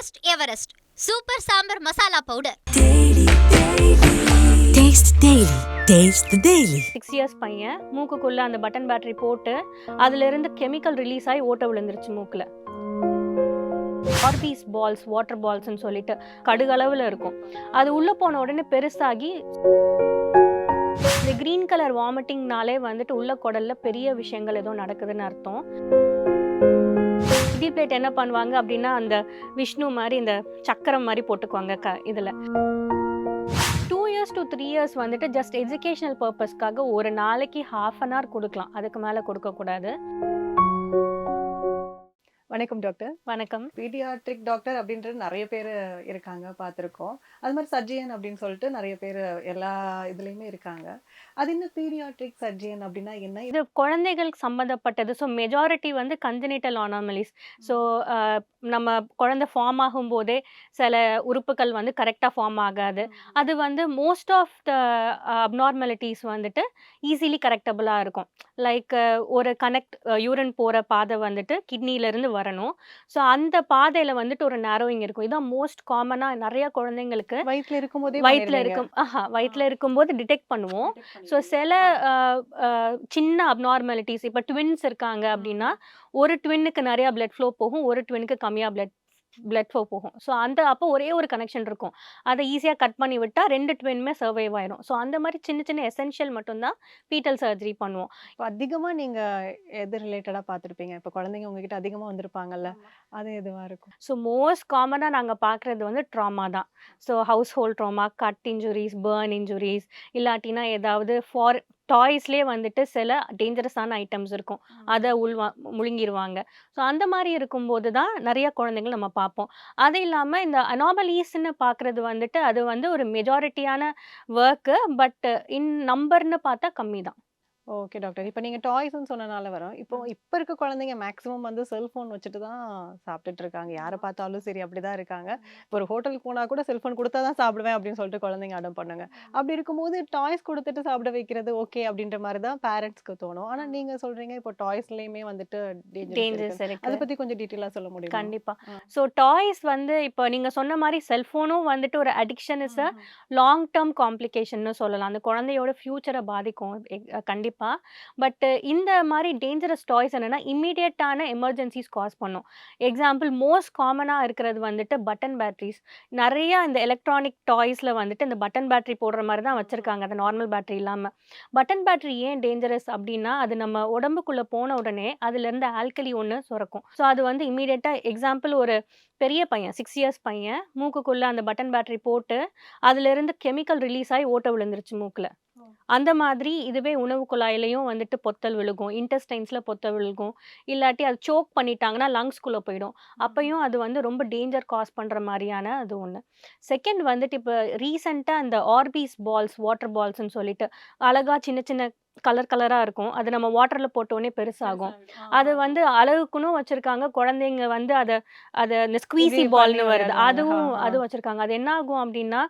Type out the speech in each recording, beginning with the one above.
Trust Everest super sambar masala powder. Taste Daily. Taste the Daily. 6 years பையன் மூக்குக்குள்ள அந்த button battery போட்டு அதுல இருந்து கெமிக்கல் ரிலீஸ் ஆகி ஓட்ட விழுந்துருச்சு மூக்குல. ஆர்பிஸ் பால்ஸ், வாட்டர் பால்ஸ்ன்னு சொல்லிட்டு கடுகளவில் இருக்கும். அது உள்ள போன உடனே பெருசாகி இந்த கிரீன் கலர் வாமிட்டிங்னாலே வந்துட்டு உள்ள குடல்ல பெரிய விஷயங்கள் ஏதோ நடக்குதுன்னு அர்த்தம். கிட்னி பிளேட் என்ன பண்ணுவாங்க அப்படின்னா அந்த விஷ்ணு மாதிரி இந்த சக்கரம் மாதிரி போட்டுக்குவாங்க இதில். 2 years to 3 years வந்துட்டு ஜஸ்ட் எஜுகேஷனல் பர்பஸ்க்காக ஒரு நாளைக்கு ½ an hour கொடுக்கலாம், அதுக்கு மேலே கொடுக்கக்கூடாது. வணக்கம் டாக்டர். வணக்கம். பீடியாட்ரிக் டாக்டர் அப்படின்றது நிறைய பேர் இருக்காங்க, பார்த்துருக்கோம். அது மாதிரி சர்ஜியன் அப்படின்னு சொல்லிட்டு நிறைய பேர் எல்லா இதுலேயுமே இருக்காங்க. அது என்ன பீடியாட்ரிக் சர்ஜியன் அப்படின்னா என்ன? இது குழந்தைகளுக்கு சம்மந்தப்பட்டது. ஸோ மெஜாரிட்டி வந்து கன்ஜெனிட்டல் அனாமலிஸ். ஸோ நம்ம குழந்தை ஃபார்ம் ஆகும்போதே சில உறுப்புகள் வந்து கரெக்டாக ஃபார்ம் ஆகாது. அது வந்து மோஸ்ட் ஆஃப் த அப்நார்மாலிட்டிஸ் வந்துட்டு ஈஸிலி கரெக்டபுளாக இருக்கும். லைக் ஒரு யூரின் போகிற பாதை வந்துட்டு கிட்னியிலேருந்து வரணும். ஸோ அந்த பாதையில் வந்துட்டு ஒரு நேரோயிங் இருக்கும். இதான் மோஸ்ட் காமனாக நிறைய குழந்தைங்களுக்கு வயிற்றில் இருக்கும்போது டிடெக்ட் பண்ணுவோம். ஸோ சில சின்ன அப்நார்மாலிட்டிஸ், இப்போ ட்வின்ஸ் இருக்காங்க அப்படின்னா ஒரு ட்வின்னுக்கு நிறையா பிளட் ஃப்ளோ போகும், ஒரு ட்வின்னுக்கு கம்மியாக பிளட் ஃப்ளோ போகும். ஸோ அப்போ ஒரே ஒரு கனெக்ஷன் இருக்கும். அதை ஈஸியாக கட் பண்ணி விட்டால் 2 ட்வின்மே சர்வைவ் ஆயிடும். ஸோ அந்த மாதிரி சின்ன சின்ன எசென்ஷியல் மட்டும்தான் ஃபீட்டல் சர்ஜரி பண்ணுவோம். இப்போ அதிகமாக நீங்கள் எது ரிலேட்டடாக பார்த்துருப்பீங்க? இப்போ குழந்தைங்க உங்ககிட்ட அதிகமாக வந்திருப்பாங்கல்ல, அது எதுவாக இருக்கும்? ஸோ மோஸ்ட் காமனாக நாங்கள் பார்க்குறது வந்து ட்ராமா தான். So how's hold drama, cut injuries, burn injuries, இல்லாட்டினா ஏதாவது டாய்ஸ்லேயே வந்துட்டு சில டேஞ்சரஸான ஐட்டம்ஸ் இருக்கும், அதை முழுங்கிடுவாங்க. ஸோ அந்த மாதிரி இருக்கும்போது தான் நிறைய குழந்தைகள் நம்ம பார்ப்போம். அது இல்லாமல் இந்த அனாமலீஸ்ன்னு பார்க்குறது வந்துட்டு அது வந்து ஒரு மெஜாரிட்டியான ஒர்க்கு, பட் இன் நம்பர்னு பார்த்தா கம்மி தான். Okay doctor. இப்போ நீங்கள் டாய்ஸ்ன்னு சொன்னனால வரோம். இப்போ இருக்க குழந்தைங்க மேக்ஸிமம் வந்து செல்ஃபோன் வச்சுட்டு தான் சாப்பிட்டுட்டு இருக்காங்க. யாரை பார்த்தாலும் சரி அப்படி தான் இருக்காங்க. இப்போ ஒரு ஹோட்டலுக்கு போனால் கூட செல்ஃபோன் கொடுத்தா தான் சாப்பிடுவேன் அப்படின்னு சொல்லிட்டு குழந்தைங்க அடம் பண்ணுங்க. அப்படி இருக்கும்போது டாய்ஸ் கொடுத்துட்டு சாப்பிட வைக்கிறது ஓகே அப்படின்ற மாதிரி தான் பேரண்ட்ஸ்க்கு தோணும். ஆனால் நீங்கள் சொல்கிறீங்க இப்போ டாய்ஸ்லேயுமே வந்துட்டு டேஞ்சர்ஸ் இருக்கு. அதை பற்றி கொஞ்சம் டீட்டெயிலாக சொல்ல முடியும்? கண்டிப்பாக. ஸோ டாய்ஸ் வந்து இப்போ நீங்கள் சொன்ன மாதிரி செல்ஃபோனும் வந்துட்டு ஒரு addiction is a long term காம்ப்ளிகேஷன்னு சொல்லலாம். அந்த குழந்தையோட ஃபியூச்சரை பாதிக்கும் கண்டிப்பாக. பட் இந்த மாதிரி டேஞ்சரஸ் டாய்ஸ் என்னன்னா இம்மீடியட்டான எமர்ஜென்சிஸ் காஸ் பண்ணும். எக்ஸாம்பிள் மோஸ்ட் காமனாக இருக்கிறது வந்துட்டு பட்டன் பேட்டரிஸ். நிறைய இந்த எலக்ட்ரானிக் டாய்ஸில் வந்துட்டு இந்த பட்டன் பேட்டரி போடுற மாதிரி தான் வச்சுருக்காங்க, அது நார்மல் பேட்டரி இல்லாமல். பட்டன் பேட்டரி ஏன் டேஞ்சரஸ் அப்படின்னா அது நம்ம உடம்புக்குள்ளே போன உடனே அதுலேருந்து ஆல்கலி ஒன்று சுரக்கும். ஸோ அது வந்து இம்மீடியட்டாக எக்ஸாம்பிள் ஒரு பெரிய பையன் 6 years பையன் மூக்குக்குள்ளே அந்த பட்டன் பேட்டரி போட்டு அதுலேருந்து கெமிக்கல் ரிலீஸ் ஆகி ஓட்ட விழுந்துருச்சு மூக்கில். அந்த மாதிரி இதுவே உணவு குழாயிலையும் வந்துட்டு பொத்தல் விழுகும், இன்டெஸ்டைன்ஸில் பொத்தல் விழுகும், இல்லாட்டி அது சோக் பண்ணிட்டாங்கன்னா லங்ஸ்குள்ளே போயிடும். அப்பையும் அது வந்து ரொம்ப டேஞ்சர் காஸ் பண்ணுற மாதிரியான அது ஒன்று. செகண்ட் வந்துட்டு இப்போ ரீசெண்டாக அந்த ஆர்பிஸ் பால்ஸ், வாட்டர் பால்ஸ்ன்னு சொல்லிட்டு அழகாக சின்ன சின்ன கலராக இருக்கும். அது நம்ம வாட்டரில் போட்டோடனே பெருசாகும். அது வந்து அழகுக்குன்னு வச்சுருக்காங்க. குழந்தைங்க வந்து அதை இந்த ஸ்குவீசி பால்னு வருது, அது வச்சுருக்காங்க. அது என்ன ஆகும் அப்படின்னா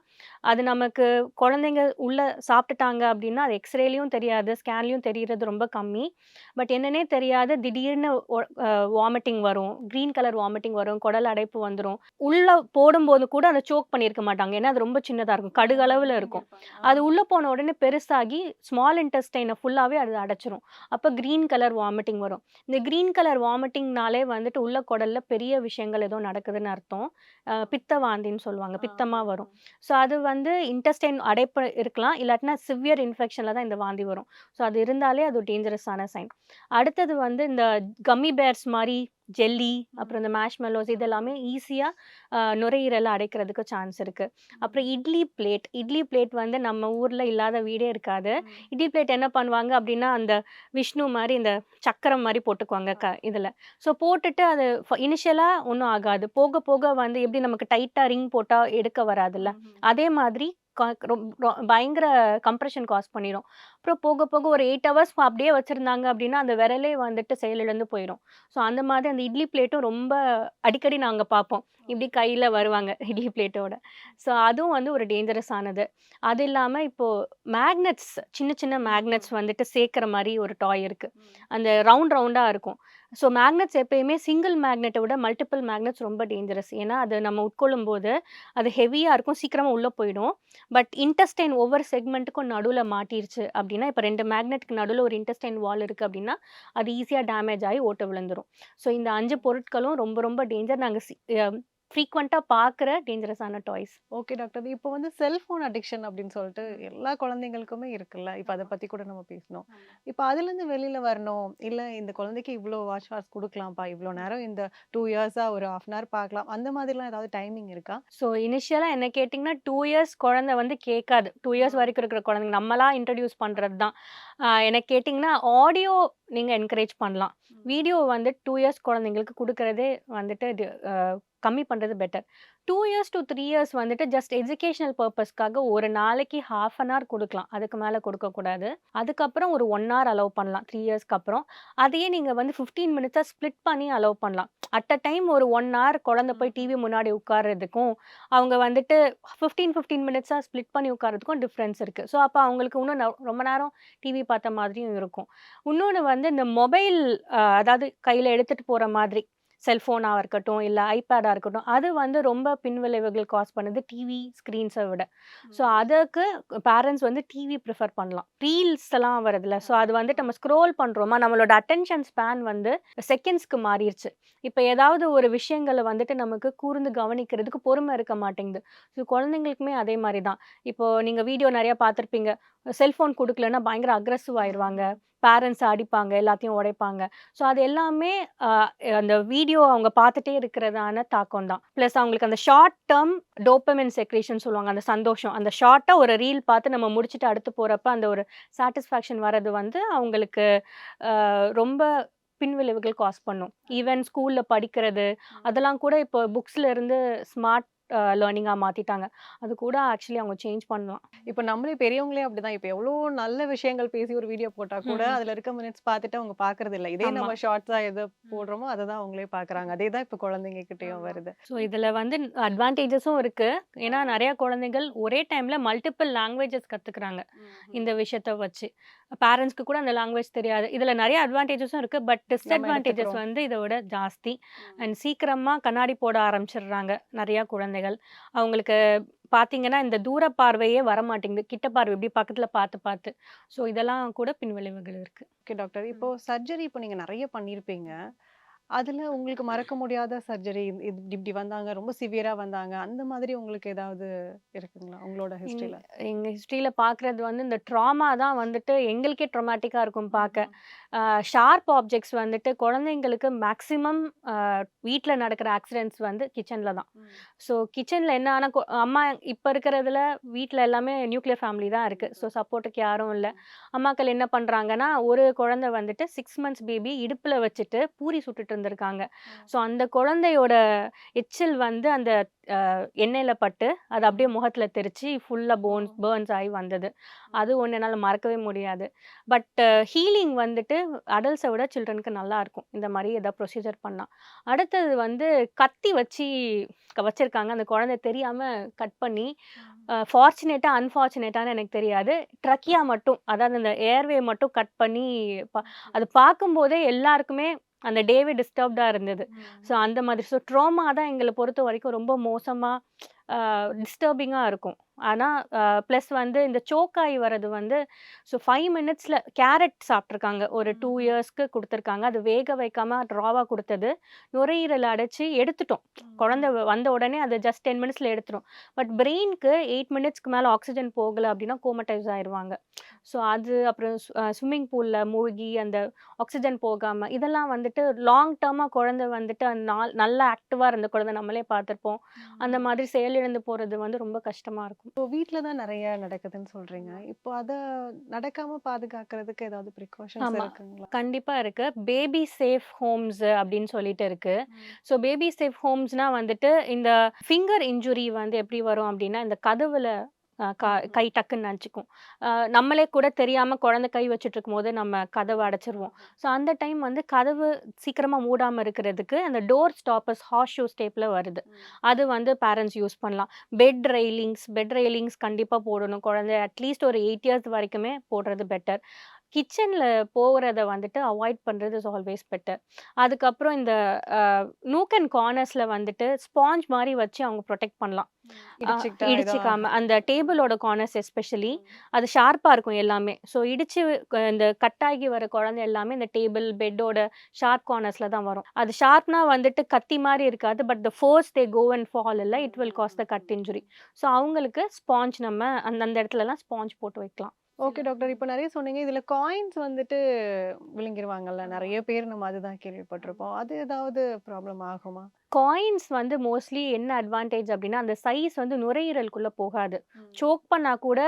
அது நமக்கு குழந்தைங்க உள்ளே சாப்பிட்டுட்டாங்க அப்படின்னா அது எக்ஸ்ரேலையும் தெரியாது, ஸ்கேன்லையும் தெரிகிறது ரொம்ப கம்மி. பட் என்னன்னே தெரியாது, திடீர்னு வாமிட்டிங் வரும், க்ரீன் கலர் வாமிட்டிங் வரும், குடல் அடைப்பு வந்துடும். உள்ளே போடும்போது கூட அதை சோக் பண்ணியிருக்க மாட்டாங்க, ஏன்னா அது ரொம்ப சின்னதாக இருக்கும், கடுகளவில் இருக்கும். அது உள்ளே போன உடனே பெருசாகி ஸ்மால் இன்டெஸ்டைனை ஃபுல்லாகவே அது அடைச்சிரும். அப்போ க்ரீன் கலர் வாமிட்டிங் வரும். இந்த க்ரீன் கலர் வாமிட்டிங்னாலே வந்துட்டு உள்ள குடலில் பெரிய விஷயங்கள் ஏதோ நடக்குதுன்னு அர்த்தம். பித்த வாந்தின்னு சொல்லுவாங்க, பித்தமாக வரும். ஸோ அது வந்து இன்டெஸ்டைன் அடைப்பு இருக்கலாம், இல்லாட்டினா சிவியர் இன்ஃபெக்ஷனில் தான் இந்த வாந்தி வரும். ஸோ அது இருந்தாலே அது டேஞ்சரஸான சைன். அடுத்தது வந்து இந்த கம்மி பேர்ஸ் மாதிரி ஜெல்லி, அப்புறம் இந்த மேஷ்மெல்லோஸ், இதெல்லாமே ஈஸியாக நுரையீரலை அடைக்கிறதுக்கு சான்ஸ் இருக்குது. அப்புறம் இட்லி பிளேட் வந்து நம்ம ஊரில் இல்லாத வீடே இருக்காது. இட்லி பிளேட் என்ன பண்ணுவாங்க அப்படின்னா அந்த விஷ்ணு மாதிரி இந்த சக்கரம் மாதிரி போட்டுக்குவாங்க இதில். ஸோ போட்டுட்டு அது இனிஷியலாக ஒன்றும் ஆகாது, போக போக வந்து எப்படி நமக்கு டைட்டாக ரிங் போட்டால் எடுக்க வராதுல்ல, அதே மாதிரி பயங்கர கம்ப்ரெஷன் காஸ் பண்ணிடும். அப்புறம் போக போக ஒரு 8 hours அப்படியே வச்சுருந்தாங்க அப்படின்னா அந்த விரலே வந்துட்டு செயலிழந்து போயிடும். ஸோ அந்த மாதிரி அந்த இட்லி பிளேட்டும் ரொம்ப அடிக்கடி நாங்கள் பார்ப்போம், இப்படி கையில் வருவாங்க இட்லி பிளேட்டோட. ஸோ அதுவும் வந்து ஒரு டேஞ்சரஸ் ஆனது. அது இல்லாமல் இப்போது மேக்னெட்ஸ், சின்ன சின்ன மேக்னெட்ஸ் வந்துட்டு சேர்க்குற மாதிரி ஒரு டாய் இருக்குது. அந்த ரவுண்டாக இருக்கும். ஸோ மேக்னெட்ஸ் எப்பயுமே சிங்கிள் மேக்னெட்டை விட மல்டிபிள் மேக்னெட்ஸ் ரொம்ப டேஞ்சரஸ். ஏன்னா, அது நம்ம உட்கொள்ளும்போது அது ஹெவியா இருக்கும். சீக்கிரமா உள்ள போயிடும். பட் இன்டெஸ்டைன் ஒவ்வொரு செக்மெண்ட்டுக்கும் நடுவுல மாட்டிருச்சு அப்டின்னா, இப்ப 2 மேக்னெட்க்கு நடுவுல ஒரு இன்டெஸ்டைன் வால் இருக்கு அப்டின்னா, அது ஈஸியா டேமேஜ் ஆயி ஓட்ட விழுந்துரும். ஸோ இந்த 5 பொருட்களும் ரொம்ப ரொம்ப டேஞ்சர். நாங்க ஃப்ரீக்வென்ட்டா பார்க்குற டேஞ்சரஸான டாய்ஸ். Okay doctor. இப்போ வந்து செல்ஃபோன் அடிக்ஷன் அப்படின்னு சொல்லிட்டு எல்லா குழந்தைங்களுக்குமே இருக்குல்ல. இப்ப அத பத்தி கூட நம்ம பேசினோம். இப்ப அதுலேருந்து வெளியில வரணும். இல்ல இந்த குழந்தைக்கு இவ்ளோ வாட்ச் ஹார்ஸ் குடுக்கலாம்ப்பா. இவ்ளோ நேரம் இந்த 2 இயர்ஸா ஒரு 1/2 அன் ஹவர் பார்க்கலாம். அந்த மாதிரிலாம் ஏதாவது டைமிங் இருக்கா? ஸோ இனிஷியலா என்ன கேட்டீங்கன்னா, 2 இயர்ஸ் குழந்தை வந்து கேட்காது. 2 இயர்ஸ் வரைக்கும் இருக்கிற குழந்தைங்க நம்மளா இன்ட்ரோடியூஸ் பண்றது தான். என்ன கேட்டீங்கன்னா, ஆடியோ நீங்க என்கரேஜ் பண்ணலாம். வீடியோ வந்து 2 இயர்ஸ் குழந்தைங்களுக்கு குடுக்குறதே வந்துட்டு இது கம்மி பண்றது பெட்டர். 2 இயர்ஸ் டூ 3 இயர்ஸ் வந்துட்டு ஜஸ்ட் எஜுகேஷனல் பர்ப்பஸ்க்காக ஒரு நாளைக்கு 1/2 அன் ஹவர் குடுக்கலாம். அதுக்கு மேல குடுக்கக்கூடாது. அதுக்கப்புறம் ஒரு 1 ஹவர் அலோவ் பண்ணலாம் 3 இயர்ஸ்க்கு அப்புறம். அதையே நீங்க வந்து 15 மினிட்ஸா ஸ்ப்ளிட் பண்ணி அலோவ் பண்ணலாம். அட் அ டைம் ஒரு 1 ஹவர் குழந்தை போய் டிவி முன்னாடி உட்கார்றதுக்கும், அவங்க வந்துட்டு 15 மினிட்ஸா ஸ்ப்ளிட் பண்ணி உட்கார்றதுக்கும் டிஃபரன்ஸ் இருக்கு. ஸோ அப்ப அவங்களுக்கு இன்னும் ரொம்ப நேரம் டிவி பார்த்த மாதிரியும் இருக்கும். இன்னொன்னு வந்து இந்த மொபைல் அதாவது கையில எடுத்துட்டு போற மாதிரி செல்ஃபோனா இருக்கட்டும், இல்ல ஐபேடா இருக்கட்டும், அது வந்து ரொம்ப பின்விளைவுகள் காஸ் பண்ணுது டிவி ஸ்க்ரீன்ஸ விட. ஸோ அதுக்கு பேரண்ட்ஸ் வந்து டிவி ப்ரிஃபர் பண்ணலாம். ரீல்ஸ் எல்லாம் வருதுல்ல, ஸோ அது வந்துட்டு நம்ம ஸ்க்ரோல் பண்றோமா, நம்மளோட அட்டென்ஷன் ஸ்பேன் வந்து செகண்ட்ஸ்க்கு மாறிருச்சு. இப்ப ஏதாவது ஒரு விஷயங்கள வந்துட்டு நமக்கு கூர்ந்து கவனிக்கிறதுக்கு பொறுமை இருக்க மாட்டேங்குது. ஸோ குழந்தைங்களுக்குமே அதே மாரி தான். இப்போ நீங்க வீடியோ நெறைய பார்த்திருப்பீங்க. செல்ஃபோன் குடுக்கலன்னா பயங்கர அக்ரெசிவ் ஆயிருவாங்க. பேரண்ட்ஸ் அடிப்பாங்க, எல்லாத்தையும் உடைப்பாங்க. ஸோ அது எல்லாமே அ அந்த வீடியோ அவங்க பார்த்துட்டே இருக்கிறதான தாக்கம் தான். பிளஸ் அவங்களுக்கு அந்த ஷார்ட் டெர்ம் டோபமைன் செக்ரீஷன் சொல்லுவாங்க. அந்த சந்தோஷம். அந்த ஷார்ட்டா ஒரு ரீல் பார்த்து நம்ம முடிச்சுட்டு அடுத்து போறப்ப அந்த ஒரு சாட்டிஸ்ஃபேக்ஷன் வர்றது வந்து அவங்களுக்கு ரொம்ப பின்விளைவுகள் காஸ் பண்ணும். ஈவன் ஸ்கூல்ல படிக்கிறது, அதெல்லாம் கூட இப்போ புக்ஸ்ல இருந்து ஸ்மார்ட் லேர்னிங்கா மாத்திட்டாங்க. அது கூட ஆக்சுவலி அவங்க சேஞ்ச் பண்ணலாம். இப்ப நம்மளே பெரியவங்களே அப்படிதான். இப்ப எவ்வளோ நல்ல விஷயங்கள் பேசி ஒரு வீடியோ போட்டா கூட, ம். அதுல இருக்க மினிட்ஸ் பார்த்துட்டு அவங்க பார்க்கறதில்ல. இதே ஆமா. நம்ம ஷார்ட்ஸா எது போடுறோமோ, அத தான் அவங்களே பார்க்குறாங்க. அதே தான் இப்ப குழந்தைங்க கிட்டயும் வருது. ஸோ இதுல வந்து அட்வான்டேஜஸும் இருக்கு. ஏன்னா நெறைய குழந்தைகள் ஒரே டைம்ல மல்டிபிள் லாங்குவேஜஸ் கத்துக்குறாங்க. இந்த விஷயத்த வச்சு. பேரண்ட்ஸ்க்கு கூட அந்த லாங்குவேஜ் தெரியாது. இதுல நெறைய அட்வான்டேஜஸும் இருக்கு. பட் நம்ம டிஸ்அட்வான்டேஜஸ் எடுத்துக்கிறோம். வந்து இத விட ஜாஸ்தி. அண்ட் சீக்கிரமா கண்ணாடி போட ஆரம்பிச்சுடுறாங்க நெறைய குழந்தைகள். அவங்களுக்கு பார்த்தீங்கன்னா, இந்த தூர பார்வையே வரமாட்டேங்குது. கிட்ட பார்வை இப்படி பக்கத்துல பார்த்து பார்த்து. ஸோ இதெல்லாம் கூட பின்விளைவுகள் இருக்கு. Okay doctor. இப்போ சர்ஜரி இப்போ நீங்க நெறைய பண்ணியிருப்பீங்க. அதுல உங்களுக்கு மறக்க முடியாத சர்ஜரி இது இப்படி இப்படி வந்தாங்க, ரொம்ப சிவியரா வந்தாங்க. அந்த மாதிரி உங்களுக்கு ஏதாவது இருக்குங்களா? உங்களோட எங் ஹிஸ்டரில? எங்க ஹிஸ்டரியில பார்க்குறது வந்து இந்த ட்ராமா தான் வந்துட்டு எங்களுக்கே ட்ராமேட்டிக்கா இருக்கும் பார்க்க. ஷார்ப் ஆப்ஜெக்ட்ஸ் வந்துட்டு குழந்தைங்களுக்கு மேக்ஸிமம் வீட்ல நடக்கிற ஆக்சிடென்ட்ஸ் வந்து கிச்சன்ல தான். ஸோ கிச்சன்ல என்ன ஆனா அம்மா இப்ப இருக்கிறதுல வீட்ல எல்லாமே நியூக்ளியர் ஃபேமிலி தான் இருக்கு. ஸோ சப்போர்ட்டுக்கு யாரும் இல்ல. அம்மாக்கள் என்ன பண்றாங்கன்னா, ஒரு குழந்தை வந்துட்டு 6 மந்த்ஸ் பேபி இடுப்புல வச்சுட்டு பூரி சுட்டுட்டு இருந்திருக்காங்க. ஸோ அந்த குழந்தையோட எச்சில் வந்து அந்த எண்ணெயில பட்டு, அது அப்படியே முகத்துல தெரிச்சு ஃபுல்லா பர்ன்ஸ் ஆயி வந்தது. அது ஒண்ணு என்னால மறக்கவே முடியாது. பட் ஹீலிங் வந்துட்டு அடல்ட்ஸ விட சில்ட்ரனுக்கு நல்லா இருக்கும். இந்த மாரி ஏதாவது ப்ரொசீஜர் பண்ணா. அடுத்தது வந்து கத்தி வச்சு வச்சிருக்காங்க. அந்த குழந்தை தெரியாம கட் பண்ணி ஃபார்ச்சுனேட்டா, அன்ஃபார்ச்சுனேட்டான்னு எனக்கு தெரியாது. ட்ரக்கியா மட்டும் அதாவது அந்த ஏர்வே மட்டும் கட் பண்ணி அது பார்க்கும்போதே எல்லாருக்குமே அந்த டேவே டிஸ்டர்ப்டா இருந்தது. ஸோ அந்த மாதிரி. ஸோ ட்ராமா தான் எங்கள பொறுத்தவரைக்கும் ரொம்ப மோசமா டிஸ்டர்பிங்கா இருக்கும். ஆனா ப்ளஸ் வந்து இந்த சோக் ஆயி வர்றது வந்து ஸோ 5 மினிட்ஸ்ல கேரட் சாப்ட்டுருக்காங்க. ஒரு 2 இயர்ஸ்க்கு குடுத்துருக்காங்க. அது வேக வைக்காம ராவா குடுத்தது. நுரையீரல அடைச்சு எடுத்துட்டோம். குழந்தை வந்த உடனே அது ஜஸ்ட் 10 மினிட்ஸ்ல எடுத்துரும். பட் பிரெயினுக்கு 8 மினிட்ஸ்க்கு மேல ஆக்ஸிஜன் போகல அப்டின்னா கோமடைஸ் ஆயிருவாங்க. ஸோ அது அப்புறம் ஸ்விம்மிங் பூல்ல மூழ்கி அந்த ஆக்ஸிஜன் போகாம இதெல்லாம் வந்துட்டு லாங் டர்மா குழந்தை வந்துட்டு அந்த நல்லா ஆக்டிவா இருந்த குழந்தை நம்மளே பார்த்துருப்போம். அந்த மாதிரி செயலிழந்து போறது வந்து ரொம்ப கஷ்டமா இருக்கும். இப்போ வீட்ல தான் நெறைய நடக்குதுன்னு சொல்றீங்க. இப்போ அத நடக்காம பாதுகாக்கிறதுக்கு ஏதாவது பிரிகாஷன்ஸ் ஆமா. இருக்குங்களா? கண்டிப்பா இருக்கு. பேபி சேஃப் ஹோம்ஸ் அப்படின்னு சொல்லிட்டு இருக்கு. ஸோ பேபி சேஃப் ஹோம்ஸ்னா வந்துட்டு இந்த ஃபிங்கர் இன்ஜுரி வந்து எப்படி வரும் அப்படின்னா, இந்த கதவுல கை டக்குன்னு நச்சுக்கும். நம்மளே கூட தெரியாம குழந்தை கை வச்சுட்டு இருக்கும்போது நம்ம கதவ அடைச்சிருவோம். ஸோ அந்த டைம் வந்து கதவு சீக்கிரமா மூடாம இருக்கிறதுக்கு அந்த டோர் ஸ்டாப்பர்ஸ் ஹார்ஸ் ஷூ டைப்ல வருது. அது வந்து பேரண்ட்ஸ் யூஸ் பண்ணலாம். பெட் ரெயிலிங்ஸ் கண்டிப்பா போடணும். குழந்தை அட்லீஸ்ட் ஒரு 8 இயர்ஸ் வரைக்குமே போடுறது பெட்டர். கிச்சன்ல போறத வந்துட்டு அவாய்ட் பண்றது இஸ் ஆல்வேஸ் பெட்டர். அதுக்கப்புறம் இந்த நூக் அண்ட் கார்னர்ஸ்ல வந்துட்டு ஸ்பாஞ்ச் மாரி வச்சு அவங்க ப்ரொடெக்ட் பண்ணலாம். இடிச்சுக்கிட்டா எதுவும் இடிச்சுக்காம ஆகாது. அந்த டேபிளோட கார்னர்ஸ் எஸ்பெஷலி அது ஷார்ப்பா இருக்கும் எல்லாமே. ஸோ இடிச்சு இந்த கட் ஆகி வர குழந்தை எல்லாமே இந்த டேபிள், பெட்டோட ஷார்ப் கார்னர்ஸ்ல தான் வரும். அது ஷார்ப்னா வந்துட்டு கத்தி மாரி இருக்காது. But the force they go and fall இல்ல, it will cause the cut injury. So அவங்களுக்கு ஸ்பாஞ்ச் நம்ம அந்த இடத்துலலாம் ஸ்பாஞ்ச் போட்டு வைக்கலாம். Okay doctor. இப்ப நெறைய சொன்னீங்க. இதுல காயின்ஸ் வந்துட்டு விழுங்கிருவாங்கல்ல. நெறைய பேர் நம்ம அதுதான் கேள்விப்பட்டிருப்போம். அது ஏதாவது ப்ராப்ளம் ஆகுமா? காயின்ஸ் வந்து மோஸ்ட்லி என்ன அட்வான்டேஜ் அப்டின்னா, அந்த சைஸ் வந்து நுரையீரலுக்குள்ள போகாது. சோக் பண்ணா கூட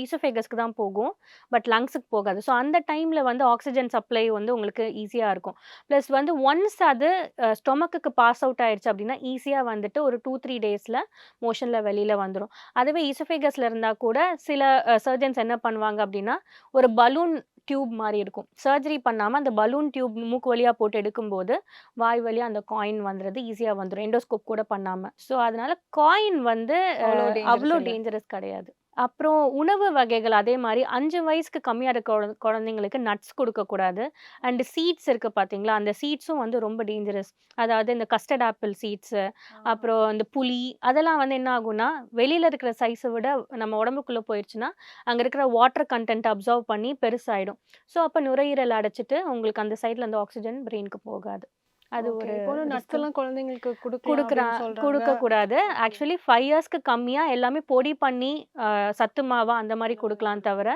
ஈசோஃபேகஸ்க்கு தான் போகும். பட் லங்ஸுக்கு போகாது. ஸோ அந்த டைம்ல வந்து ஆக்ஸிஜன் சப்ளை வந்து உங்களுக்கு ஈஸியா இருக்கும். பிளஸ் வந்து ஒன்ஸ் அது ஸ்டொமக்குக்கு பாஸ் அவுட் ஆயிருச்சு அப்டின்னா, ஈஸியா வந்துட்டு ஒரு 2, 3 டேஸ்ல மோஷன்ல வெளில வந்துரும். அதுவே ஈசோஃபேகஸ்ல இருந்தா கூட சில சர்ஜன்ஸ் என்ன பண்ணுவாங்க அப்டின்னா, ஒரு பலூன் டியூப் மாரி இருக்கும். சர்ஜரி பண்ணாம அந்த பலூன் டியூப் மூக்கு வழியா போட்டு எடுக்கும்போது, வாய் வழியா அந்த காயின் வந்துறது ஈஸியா வந்துரும். எண்டோஸ்கோப் கூட பண்ணாம. ஸோ அதனால காயின் வந்து அவ்ளோ டேஞ்சரஸ் அவ்ளோ இல்ல. டேஞ்சரஸ் கிடையாது. அப்புறம் உணவு வகைகள் அதே மாரி 5 வயசுக்கு கம்மியா இருக்க குழந்தைங்களுக்கு நட்ஸ் குடுக்கக்கூடாது. அண்ட் சீட்ஸ் இருக்கு பார்த்தீங்களா, அந்த சீட்ஸும் வந்து ரொம்ப டேஞ்சரஸ். அதாவது இந்த கஸ்டர்ட் ஆப்பிள் சீட்ஸு, அப்புறம் இந்த புளி அதெல்லாம் வந்து என்ன ஆகும்னா, வெளியில இருக்கிற சைஸ விட நம்ம உடம்புக்குள்ள போயிருச்சுன்னா, அங்க இருக்கிற வாட்டர் கன்டென்ட் அப்சர்வ் பண்ணி பெருசாயிடும். ஸோ அப்ப நுரையீரல் அடைச்சுட்டு உங்களுக்கு அந்த சைட்ல அந்த ஆக்ஸிஜன் பிரெயினுக்கு போகாது. அது ஓகே. ஒரு இப்போ நட்ஸ் ரிஸ்க். எல்லாம் குழந்தைங்களுக்கு குடுக்கலாம் குடுக்குறா அப்படின்னு சொல்றாங்க. குடுக்கக்கூடாது. ஆக்சுவலி 5 இயர்ஸ்க்கு கம்மியா எல்லாமே பொடி பண்ணி சத்து மாவா அந்த மாரி குடுக்கலாம் தவிர,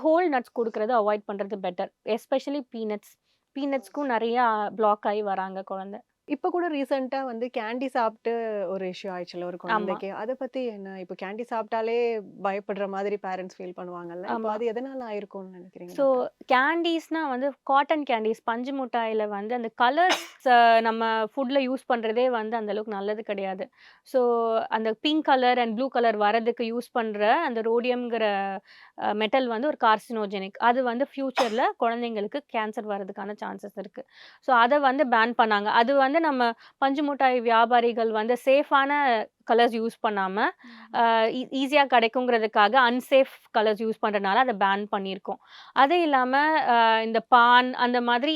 ஹோல் நட்ஸ் குடுக்குறத அவாய்ட் பண்றது பெட்டர். Especially peanuts. பீனட்ஸ்க்கும் நெறையா பிளாக் ஆயி வராங்க குழந்தை. இப்ப கூட ரீசென்ட்டா வந்து கேண்டி சாப்பிட்டு ஒரு இஷ்யூ ஆயிடுச்சுல்ல ஒரு ஆமா, குழந்தைக்கு. அத பத்தி என்ன? இப்ப கேண்டி சாப்பிட்டாலே பயப்படுற மாதிரி பேரண்ட்ஸ் ஃபீல் பண்ணுவாங்கல்ல. இப்போ ஆமா. அது எதனால ஆயிருக்கும்னு நினைக்கிறீங்க ஸோ டாக்டர்? கேண்டீஸ்னா வந்து காட்டன் கேண்டீஸ், பஞ்சு மிட்டாயில வந்து அந்த கலர்ஸ் நம்ம ஃபுட்ல யூஸ் பண்றதே வந்து அந்த அளவுக்கு நல்லது கிடையாது. ஸோ அந்த pink colour and blue colour வரதுக்கு யூஸ் பண்ற அந்த ரோடியம்ங்கிற மெட்டல் வந்து ஒரு கார்சினோஜெனிக். அது வந்து ஃபியூச்சர்ல குழந்தைங்களுக்கு கேன்சர் வரதுக்கான சான்சஸ் இருக்கு. ஸோ அத வந்து பேன் பண்ணாங்க. அது வந்து நம்ம பஞ்சு மிட்டாய் வியாபாரிகள் வந்து சேஃபான கலர்ஸ் யூஸ் பண்ணாம, ஈஸியா கிடைக்குங்கிறதுக்காக அன்சேஃப் கலர்ஸ் யூஸ் பண்றனால அத பேன் பண்ணியிருக்கோம். அது இல்லாம இந்த பான் அந்த மாதிரி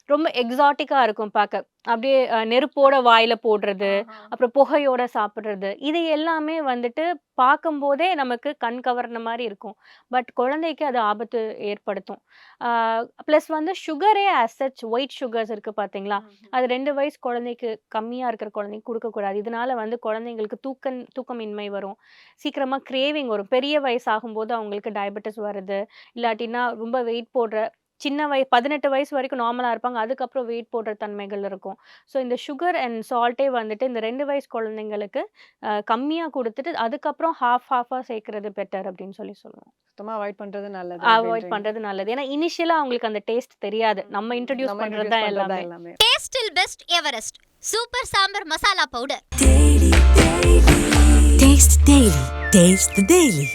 ரொம்ப எக்ஸாட்டிக்கா இருக்கும் பாக்க. அப்படியே நெருப்போட வாயில போடுறது, அப்புறம் புகையோட சாப்பிடுறது. இது எல்லாமே வந்துட்டு பார்க்கும்போதே நமக்கு கண் கவர்ன மாரி இருக்கும். பட் குழந்தைக்கு அது ஆபத்து ஏற்படுத்தும். ஆ பிளஸ் வந்து சுகரே ஆஸ் சச் ஒயிட் சுகர்ஸ் இருக்கு பார்த்தீங்களா? அது 2 வயசு குழந்தைக்கு கம்மியா இருக்கிற குழந்தைக்கு குடுக்கக்கூடாது. இதனால வந்து குழந்தைங்களுக்கு தூக்கமின்மை வரும். சீக்கிரமா கிரேவிங் வரும். பெரிய வயசு ஆகும்போது அவங்களுக்கு டயபெட்டிஸ் வருது. இல்லாட்டினா ரொம்ப வெயிட் போடுற 18 வயசு வரைக்கும் நார்மலா இருப்பாங்க. அதுக்கப்புறம் வெயிட் போடுற தன்மைகள் இருக்கும். ஸோ இந்த சுகர் அண்ட் சால்ட்டே வந்துட்டு இந்த 2 வயசு குழந்தைங்களுக்கு கம்மியா குடுத்துட்டு, அதுக்கப்புறம் ஹாஃபா சேர்க்கிறது பெட்டர் அப்படின்னு சொல்லுவோம். சுத்தமா அவாய்ட் பண்றது நல்லது அவாய்ட் அப்படின்றீங்க. பண்றது நல்லது. ஏன்னா இனிஷியலா அவங்களுக்கு அந்த டேஸ்ட் தெரியாது. நம்ம இன்ட்ரோடியூஸ் நம்ம பண்றது இன்ட்ரோடியூஸ் தான் பண்றது எல்லாமே. தான் எல்லாமே. டேஸ்டில் best Everest super sambar masala powder. Daily, daily. Taste the daily. Taste the daily.